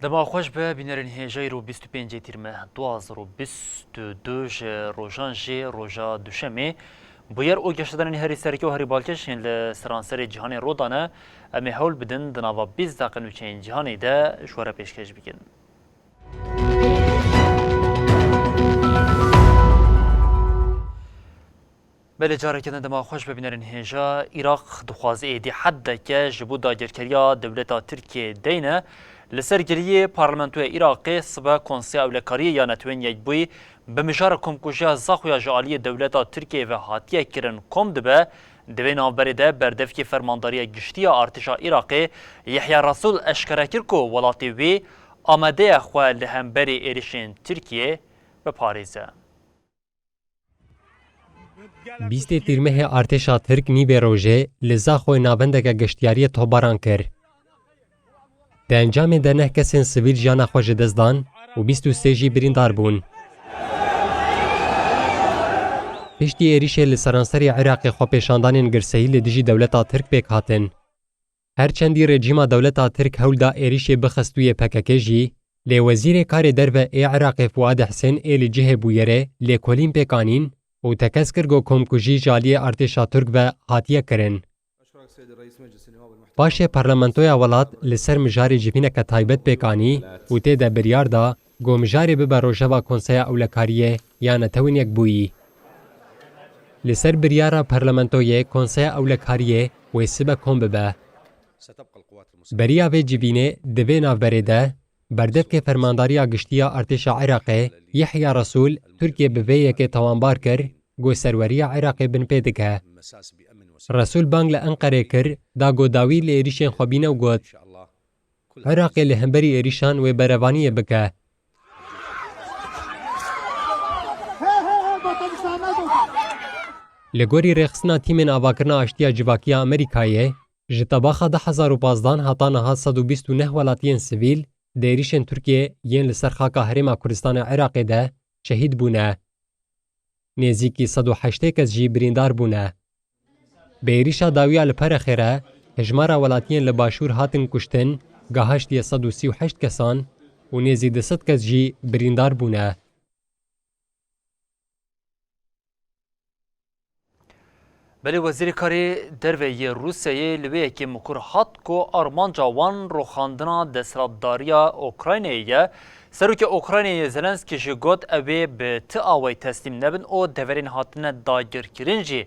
دما خوش به بینرین هجای رو 25 تیرمه 2022 روزان جی روزا دوشمه بویر او گشتدن هری سرکی و هری بالکش لسرانسر جهان رودانه امی حول بدن دناوا 20 دقیقه نوچین جهانی ده شوره پیشکش بکن. بله جاره کردن دما خوش ببینرین هجا عراق دخوازی ایدی حد که جبو داگرکریا دولتا ترکیه دینه لسرگیری پارلمانتوی عراقی صبح کنسیا اولکاری یا نتوین یک بوی به مجار کمکوشی زاخویا جالی دولتا ترکیه و هاتیه کرن کم دبه دوین آبریده بردفکی فرمانداری گشتی ارتشا عراقی یحیی رسول اشکره کرکو ولاتی وی آمده خواه لهمبری ایریشین ترکیه به پاریزه. 20 تیرمه ارتشا ترک نیوه روژه لزاخوی ناوندگه گشتیاری توباران کرد. ده انجام ده نه کسین سویل جانا خوش دزدان و 23 جی بریندار بون. پشتی ایریشه لسرانسری عراقی خو پیشاندانین گرسهی لدیجی دولتا ترک پیک هاتن. هرچندی رژیما دولتا ترک هول دا ایریشه بخستوی پککه جی لی وزیر کار درو ای عراقی فواد حسین ای لجه بویره لی کولین پیکانین و تکسکر گو کمکوژی جالی ارتشا ترک و هاتیه کرن. باشه پارلمانتویا ولات لسر مجاری جبینه که تایبت پیکانی و تی ده بریار دا گو مجاری ببا روژوا کنسیا اولکاریه یا نتوین یک بویی. لسر بریارا پارلمانتویه کنسیا اولکاریه و سبا کن ببا. بریا و جبینه دوی نافبره ده بردف که فرمانداریا گشتیا ارتشا عراقی یحیی رسول ترکیه بویه که توانبار کر گو سروریا عراقی بن پیدکه. رسول بانگ لأنقره کر دا گوداوی لیریشن خوابینه و گود عراقی لهمبری ایریشان و بروانی بکه. لگوری رخصنا تیمین آواکرنا اشتیا جواکیا امریکایه جتباخا 2015 هاتانها 129 ولاتین سویل دیریشن ترکیه ین لسر خاکا هرما کردستان عراقی ده شهید بونه. نزیکی 108 کس جی بریندار بونه. بیریشا داویا لپر خیره هجمارا ولاتین لباشور هاتن کشتن گاهشتی 138 کسان و نیزی 200 کس جی بریندار بونه. بله وزیر کاری دروی روسیه لویه که مکر هات کو آرمان جوان رو خاندنا دسترداریا اوکراینیه سروک اوکراینیه زلنسکی جگوت اوی به تاوی تسلیم نبن او دورین هاتن داگر کرنجی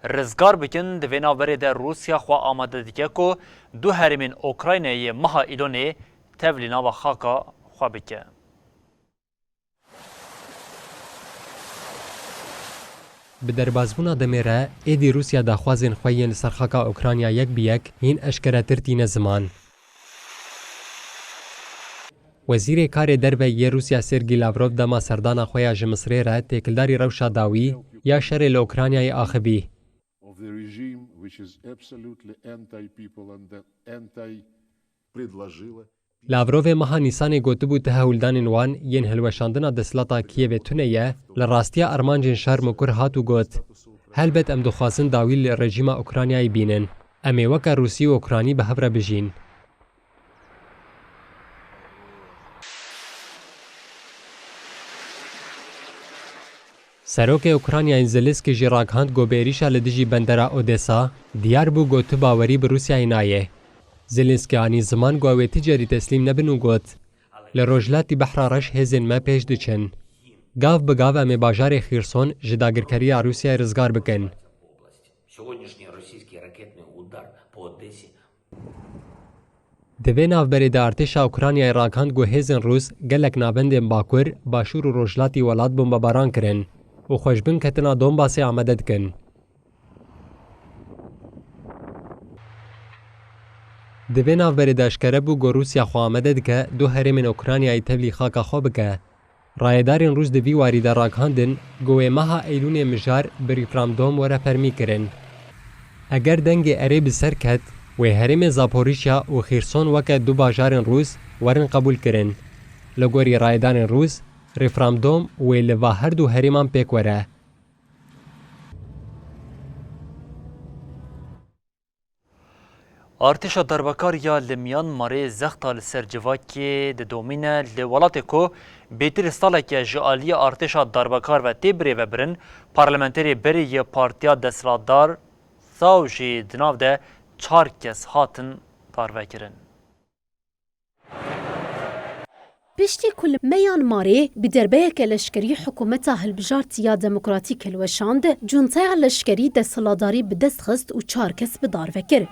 رزگار بکن دوین آوری در روسیا خواه آماده دیگه که دو هرمین اوکراینیه مها ایلونی تولینا و خاکا خواه بکن. به دربازبونا دمیره ایدی روسیا داخوازین خویین سرخاکا اوکرانیا یک بیک هین اشکره ترتین زمان. وزیر کار دربه یه روسیا سرگی لاوروف دما سردانا خویا جمصری را تکلداری روشا داوی یا شر لوکرانیای آخبی. لاوروف مها نیسان گوتبو تهولدان وان ین هلوشاندنا دسلاتا کیو تونیه لراستیا ارمانجن شرم کر هاتو گوت هلبت ام دخواسن داویل رژیم اوکرانیای بینن امی وکا روسی و اوکرانی به هفره بجین. سروک اوکرانیا زلنسکی جی راکهاند گوبریشا لدیجی بندرا اودسا دیار بو گوتو باوری به روسیای نایه. زلنسکی آنی زمان گوه تجاری تسلیم نبنو گوت لروجلاتی بحرارش هزین ما پیش دچن. گاو بگاو امی باجار خیرسون جداگرکری روسیای رزگار بکن. دوی نافبری ده ارتشا اوکرانیای راکهاند گو هزین روز گلک نابند باکور باشور و روجلاتی ولاد بمباران کرن و خوشبن کتنا دونباسی آمده دکن. Divê navberê de eşkere bû ku Rûsya xwe amade dike du herêmên Ukraynayê tevlî xaka xwe bike. Rayedarên Rûs di vî warî de ragihandin ku wê meha Eylûnê mijar bi rîferandûm were fermî kirin. Eger dengê erê bi ser ket, wê herêmên Zaporîşya û Xîrson weke du bajarên Rûs werin qebûl kirin. Li gorî rayedarên Rûs, rîferandûm wê li va her du herêman pêk were. Artêşa Darbekariya li Myanmarê zexta li ser civakê didomîne li welatê ku bêtir staleke ji aliyê artêşa darbekar ve tê birêvebirin, parlamenterê berê yê Partiya Desthilatdar Saw jî di nav de 4 kes hatin darvekirin. Piştî ku li Myanmarê bi derbeyeke leşkerî hikûmeta hilbijartiya demokratîk hilweşand, cuntaya leşkerî desthilatdarî bi dest xist û 4 kes bi darvekir.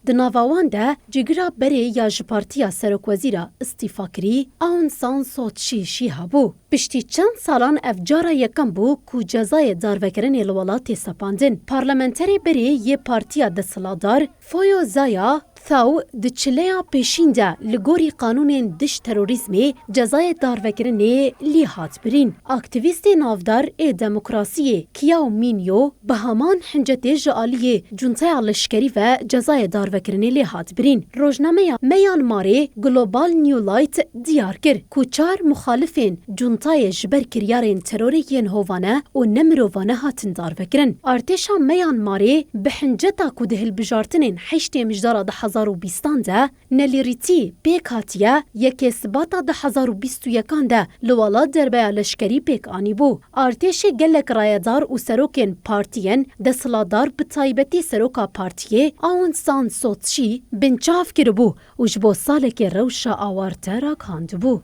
Di nava wan de cîgira berê ya ji Partiya Serokwezîra îstîfa kirî Aung San Suu Kyi jî hebû. Piştî çend salan ev cara yekem bû ku cezayê darvekirinê li welatê sepandin. Parlamenterê berê yê Partiya Desthilatdar Foyo Zaya Thaw di çileya pêşîn de li gorî qanûnên diş terorîzmê cezayê darvekirinê lî hat birîn. Aktivîstê navdar ê demokrasiyê Kyaw Min-yo bi heman hincetê ji aliyê cuntaya leşkerî ve cezayê darvekirinê lê hat birîn. Rojnameya Myanmarê Global New Light diyar kir ku 4 muxalifên cuntayê ji ber kiryarên terorî yên hovane û nemirovane hatin darvekirin. Artêşa Myanmarê bi hinceta ku di hilbijartinên heştê mijdara 2020 de nelîrîtî pêk hatiye yekê sibata 2021 de li welat derbeya leşkerî pêk anîbû. Artêşê gelek rayedar û serokên partiyên desthilatdar bi taybetî seroka partiyê Aung San Suu Kyi binçav kiribû û ji bo salekê rewşa awarte ragihandibû.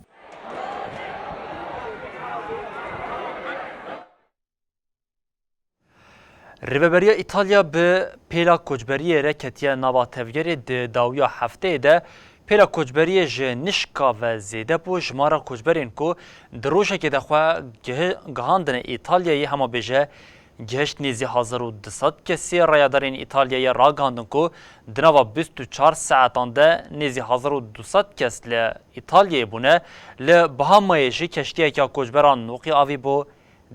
Rêveberiya İtalya bi pêla koçberiyê re ketiye nava tevgerê di dawiya hefteyê de pêla koçberiyê ji nişka ve zêde bû jmara koçberên ku di rojekê de xwe gihandine İtalyayê hemabêje geheşt nêzî 1200 kesî. Rayedarên İtalyayê ragihandin ku di nava 24 saetan de nêzî 1200 kes li İtalyayê bûne. Li Bahamayê jî keştiyeka koçberan noqî avî bû.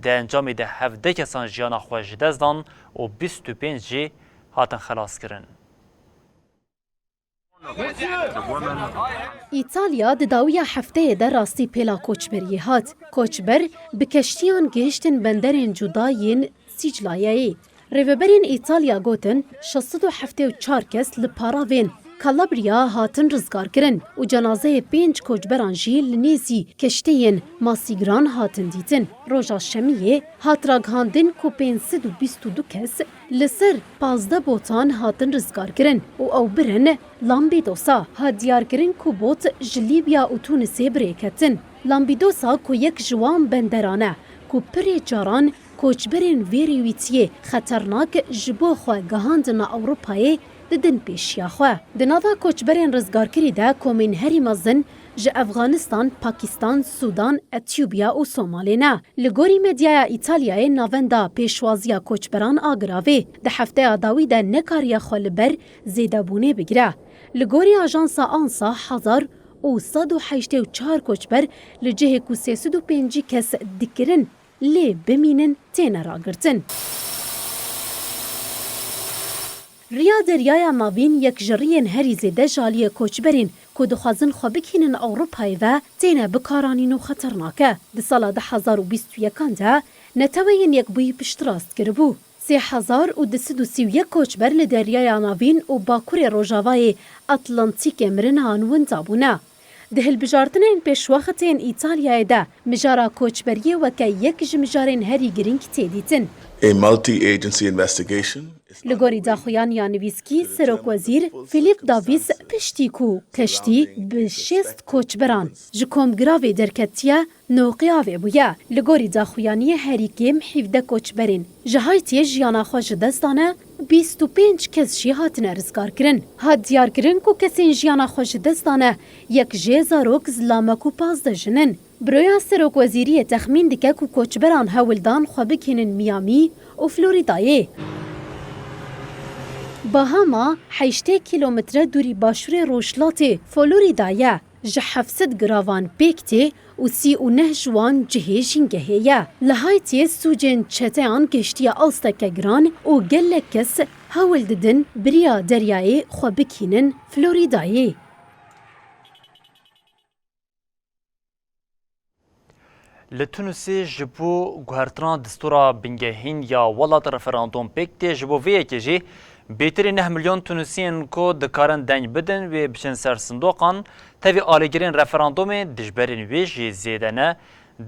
Di encamê de 17 kesan jiyana xwe ji dest dan û 25 jî hatin xelas kirin. İtalya di dawiya hefteyê de rastî pêla koçberiyê hat. Koçber bi keştiyan gihiştin benderên cuda yên Sicilyayê. Rêveberên İtalya gotin 674 kes li paravên Calabria hatin rizgar kirin û cenazeyê 5 koçberan jî li nêzî keşteyên Masigran hatin dîtin. Roja şemiyê hat ragihandin ku 522 kes li ser 15 botan hatin rizgar kirin û ew birin Lampedusa. Hat diyarkirin ku bot ji Libya û Tunisê birêketin. Lampedusa ku yek ji wan benderan e ku pirê caran koçberên vê rêwîtiyê xeternak ji bo xwe gihandina Ewropayê didin pêşiya xwe. Di nava koçberên rizgarkirî de komên herî mezin ji Efganistan, Pakistan, Sudan, Etiyopya û Somalê ne. Li gorî medyaya İtalyayê navenda pêşwaziya koçberan agirave. Di hefteya dawî de nekariye xwe li ber zêdebûnê bigire. Li gorî ajansa ANSA 1184 koçber li cihê ku 305 kes dikirin lê bimînin têne ragirtin. Riya Deryaya Navîn yek ji riyên herî zêde ji aliyê koçberên ku dixwazin xwe bikînin Ewropayê ve têne bikaranîn û xeternak e. Di sala 2021 de neteweyên yekbûyî piştrast kiribû. 3031 koçber li Deryaya Navîn û Bakurê Rojavayê Atlantîkê mirin hanwin dabûne. Di hilbijartinên pêşwexetên İtalyayê de mijara koçberiyê weke yek ji mijarên herî giring tê dîtin. A multi-agency investigation. Li gorî daxuyan ya nivîskî Serokwezîr Filip Davis piştî ku keştî bi 6 koçberan ji komgiravê derketiye noqiyavê bûye. Li gorî daxuyaniyê herî kêm 17 koçberên ji Haytiyê jiyana xwe ji dest dane, 25 kes jî hatine rizgarkirin. Hat diyarkirin ku kesên jiyana xwe ji dest dane yek jê zarok zilamek û 15 jinin. Biroya Serokwezîriyê texmîn dike ku koçberan hewildan xwe bikînin Miami û Floridayê. Bahama 8 kilometre dûrî başûrê Rojhilatê Florîdayê ji 700 giravan pêk tê û 39 ji wan cihê jîngehê ye. Li Haytiyê sûcên çeteyan geştiya asteke giran û gelek kes hewl didin biriya deryayê xwe bikînin Florîdayê. Li Tunusê ji bo guhertina distûra bingehîn ya welat referandum pêk tê ji bo vê yekê jî bêtirî 9 milyon Tunusiyên ku dikarin deng bidin wê biçin ser sindoqan tevî alîgirên referandumê dijberên wê jî zêde ne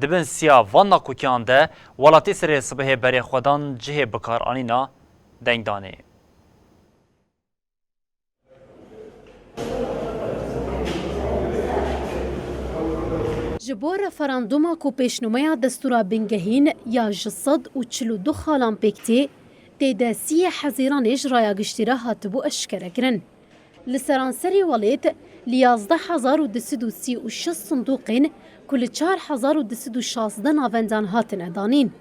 dibin siya van nakokiyan de welatê serê sibehê berê xwedan cihê bikaranîna dengdanê. Ji bo referanduma ku pêşnûmeya destûra bingehîn ya ji 142 xalan pêk tê, tê de 30 hezîranê ji raya giştîre hatibû eşkerekirin. Li seranserê welêt li 11,236 sindoqên ku li 4,216 navendan hatin edanîn.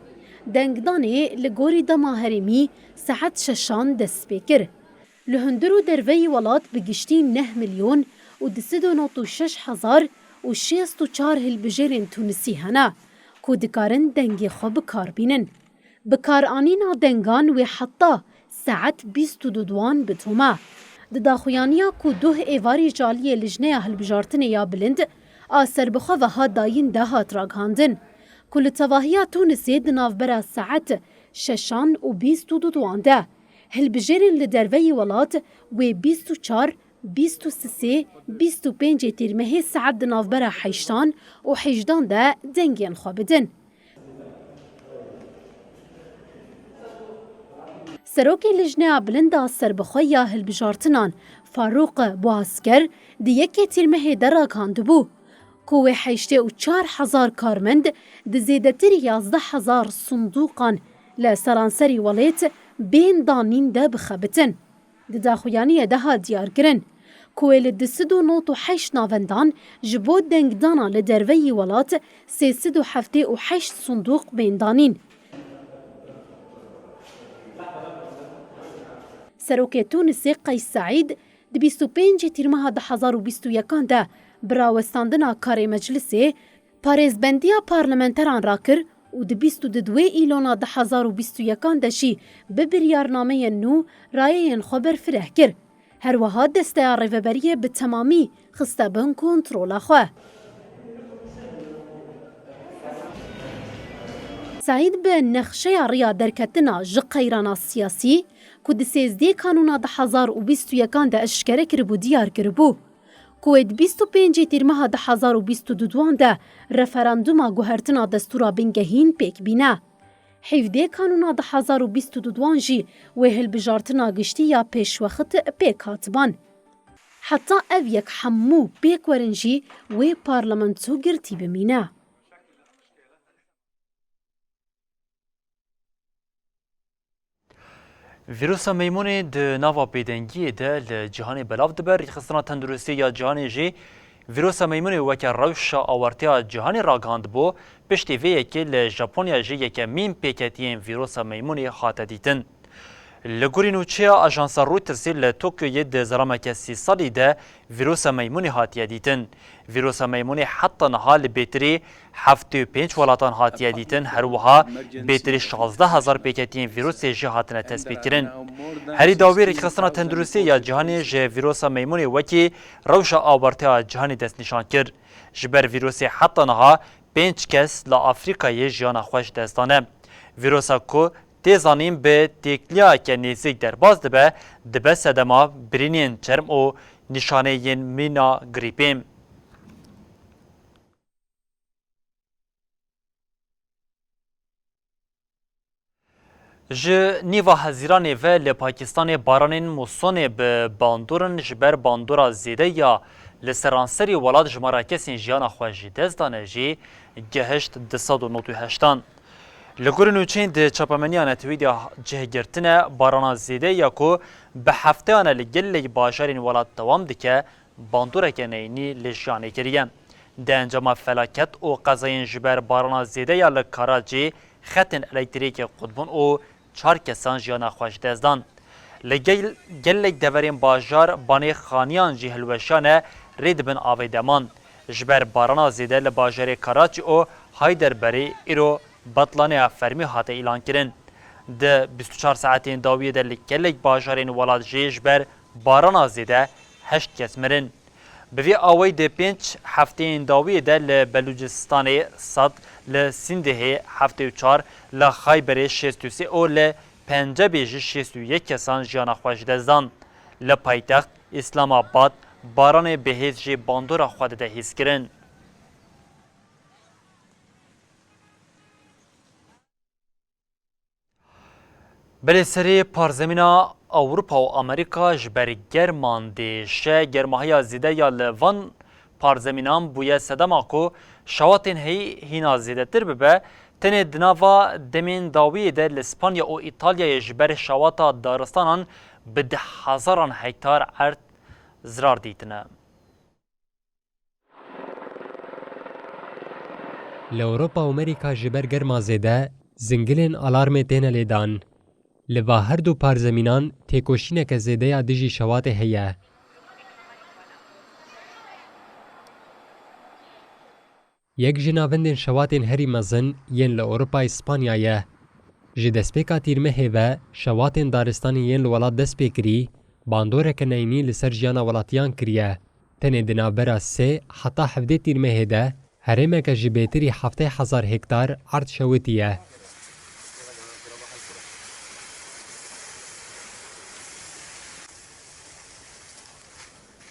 Dengdanê li gorî dema herêmî saet 6 dest pê kir. Li hundir û derveyî welat bi giştî 9 milyon û 296,000 û 64 hilbijêrên Tunusî hene ku dikarin dengê xwe bikarbînin. Bikaranîna dengan wê heta saet 22 bi tome. Di daxuyaniya ku duh êvarî caliyê li jineya hilbijartinê ya bilind a serbixwe veha dayîn de hat ragihandin ku li tevahiya Tunusê di navbera saet 6 û 22 de hilbijêrên li derveyî welat wê 24 23 25 tîrmehê saet di navbera 8 û 18 de dengên xwe bidin. Serokê Lijneya Bilind a Serbixwe ya Hilbijartinan Farûq Boasker di yekê tîrmehê de ragihandibû ku wê 84,000 karmend di zêdetirî 11,000 sindoqan li seranserî welêt bên danîn de bixebitin. Di daxuyaniyê de hat diyarkirin ku wê li 298 navendan ji bo dengdana li derveyî welat 378 sindoq bên danîn. Serokê Tunusê Qays Saîd di 25 tîrmeha 2021 de bi rawestandina karê meclisê parêzbendiya parlamenteran rakir û di 22 îlona 2021 de jî bi biryarnameyên nû rayeyên xwe berfireh kir. Her wiha desteya rêveberiyê bi temamî xiste bin kontrola xwe. Saîd bi nexşeya rêya derketina ji qeyrana siyasî ku di 13 kanûna 2021 de eşkere kiribû diyar kiribû ku wê di 25 tîrmeha 2022 de referanduma guhertina destûra bingehîn pêk bîne. 17 kanûna 2022 jî wê hilbijartina giştî ya pêşwexit pêk hatiban. Heta ev yek hemû pêk werin jî wê parlamento girtî bimîne. Vîrusa meymunê di nava bêdengiyê de li cîhanê belav dibe. Rêxistina tenduristî ya cîhanê jî vîrusa meymunê weke rewşa awartiya cîhanê ragihand piştî vê yekê li Japonya jî yekemîn pêketiyên vîrusa meymunê hate dîtin. Li gorî nûçeya Ajansa Reutersê li Tokyoyê di zerameke 30 salî de vîrusa meymunê hatiye dîtin. Vîrusa meymunê heta niha li bêtirî 75 welatan hatiye dîtin. Her wiha bêtirî 16,000 pêketiyên vîrusê jî hatine tespîtkirin. Herî dawî Rêxistina Tenduristî ya cîhanê ji vîrusa meymunê wekî rewşa awartiya cîhanê destnîşan kir. Ji ber vîrusê heta niha 5 kes li Afrikayê jiyana xwe ji dest dane. Vîrusa ku tê zanîn bi têkliyeke nêzik derbas dibe sedema birînên çerm û nîşaneyên mîna grîpê. Ji nîva hezîranê ve li Pakistanê baranên musonê bi bandorên ji ber bandora zêde ya li seranserî welat jimara kesên jiyana xwe jî dest dane jî gehişt 298. Li gorî nûçeyên di çapemeniya netwîdiya cihgirtine barana zêde ya ku bi hefteyan li gelek bajarên welat dewam dike bandoreke neynî li jiyanê kiriye. Di encama felaket û qezayên ji ber barana zêde ya li Karacî xetên elektrîkê qutbûn û 4 kesan jiyana xwe ji dest dan. gelek deverên bajar banê xaniyan jî hilweşane rê dibin avê deman. Ji ber barana zêde li bajarê Karaçî û Hayderberê îro betlaneya fermî hate îlan kirin. Di 24 saetên dawiyê de li gelek bajarên welat jê ji ber barana zêde 8 kes mirin. Bi vê awayî di 5 hefteyên dawiyê de li Belûcistanê 100, li Sîndihê 74, li Xayberê 63 û li Pencebê jî 61 kesan jiyana xwe ji dest dan. Li paytext İslamabad baranê bihêz jê bandora xwe dide hîskirin. Belêserê parzemîna Awropa û Amerîka ji ber german dêşe germahiya zêde ya li van parzemînan bûye sedema ku şewatên heyî hîna zêdetir bibe tenê di nava demên dawiyê de li Spanya û İtalyayê ji ber şewata daristanan bi 10,000 hektar erd zirar dîtine. Li Ewropa û Amerîka ji ber germa zêde zingilên alarmê têne lêdan. Li va her du parzemînan têkoşîneke zêde ya dijî şewatê heye. Yek ji navendên şewatên herî mezin yên li Ewropayê Spanya ye. Ji destpêka tîrmehê ve şewatên daristanê yên li welat dest pê kirî, bandoreke neyînî li ser jiyana welatiyan kiriye. Tenê di navbera 3 heta 17 tîrmehê de herêmeke ji bêtirî 7,000 hektar erd şewitiye.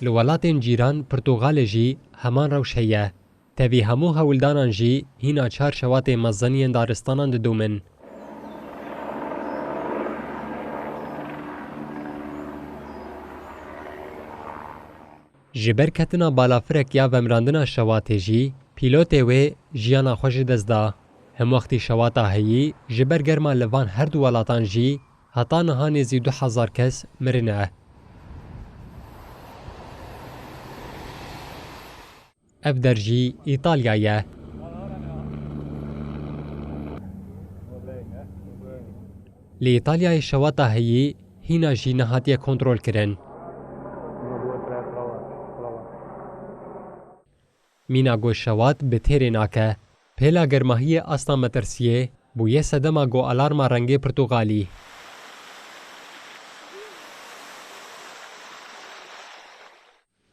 Li welatên cîran Pirtugalê jî heman rewş heye. Tevî hemû hewildanan jî hîna 4 şewatê mezin yên daristanan didûmin. Ji ber ketina balafirek ya vemrandina şewatê jî pîlotê wê jiyana xwe ji dest da. Hem wextî şewata heyî ji ber germa li van her du welatan jî heta niha nêzî 2,000 kes mirine. Ev der jî İtalya ye. Li İtalyayê şewata heyî hîna jî nehatiye kontrol kirin. Mîna goşewat bi têrê nake. Pêla germahiyê asta metirsiyê bûye sedema got alarma rengê Pirtugalî.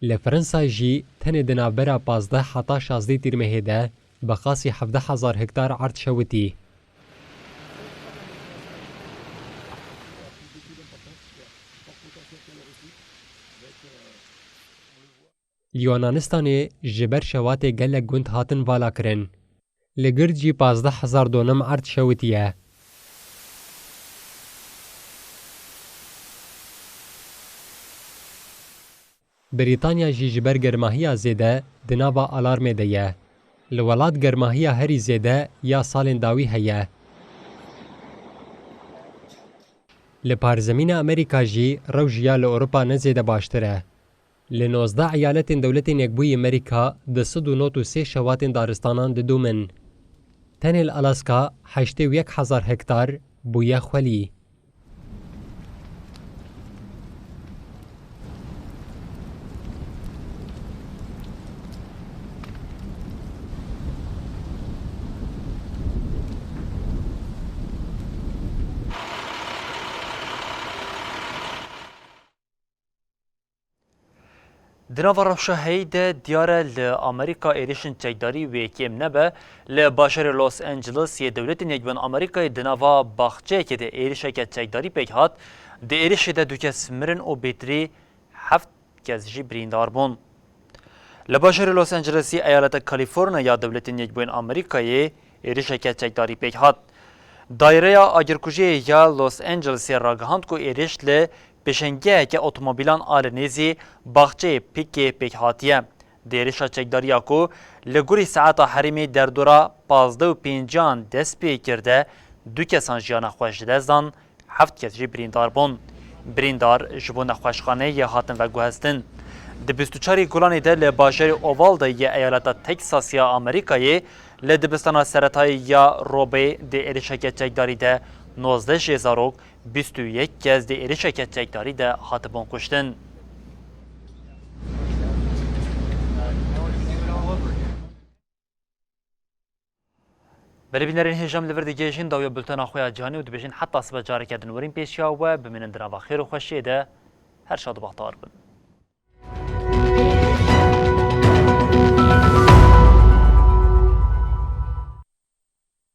Li Fransayê jî tenê di navbera 15 heta 16 tîrmehê de bi qasî 17,000 hektar erd şewitî. Li Yunanistanê ji ber şewatê gelek gund hatin vala kirin. Li gird jî 15,000 donam erd şewitiye. Brîtanya jî ji ber germahiya zêde di nava alarmê de ye. Li welat germahiya herî zêde ya salên dawî heye. Li parzemîna Amerîka jî rewş ya li Ewropa ne zêde baştir e. Li 19 eyaletên dewletên Yekbûyî Amerîka di 193 şewatên daristanan didûmin. Tenê li Alaska 81,000 hektar bûye xwelî. Di nava rewşa heyî de diyar e li Amerîka êrişên çekdarî wê kêm nebe li bajarê Los Angelesê dewletên Yekbûn Amerîkayê di nava baxçeyekê de êrişeke çekdarî pêk hat. Di êrişê de 2 kes mirin û bêtirî 7 kes jî birîndar bûn. Li bajarê Los Angelesê eyaleta Kalîforniya ya dewletên Yekbûn Amerîkayê êrişeke çekdarî pêk hat. Daireya agirkujiyê ya Los Angelesê ragihand ku êriş li pêşengeheke otomobîlan a li nêzî baxçeyê pîkê pêk hatiye. Di êrişa çekdariya ku li gurî saeta herêmê derdora 15 dest pê kir de 2 kesan jiyana xwe ji dest dan, 7 kes jî birîndar bûn. Birîndar ji bo nexweşxaneyê hatin veguheztin. Di 24 Gulanê de li bajarê Uvalde yê eyaleta Texas ya Amerîkayê li dibistana seretayî ya Robê di êrişeke çekdarî de 19 جێزارۆک 21 کەس دێ ێرشێکە تێکداری دا هاتبۆن کوشتن. بەرەبینەرین هێژەم لەبەر دەگەیژین داویە بولتەنا خۆیان جیهانی و دەبێژین حتا سبە جارێکە دنوەرین پێشیا و بمێنن دراوە خێر و خۆشیێدە هەر شاد و بەختەوار بن.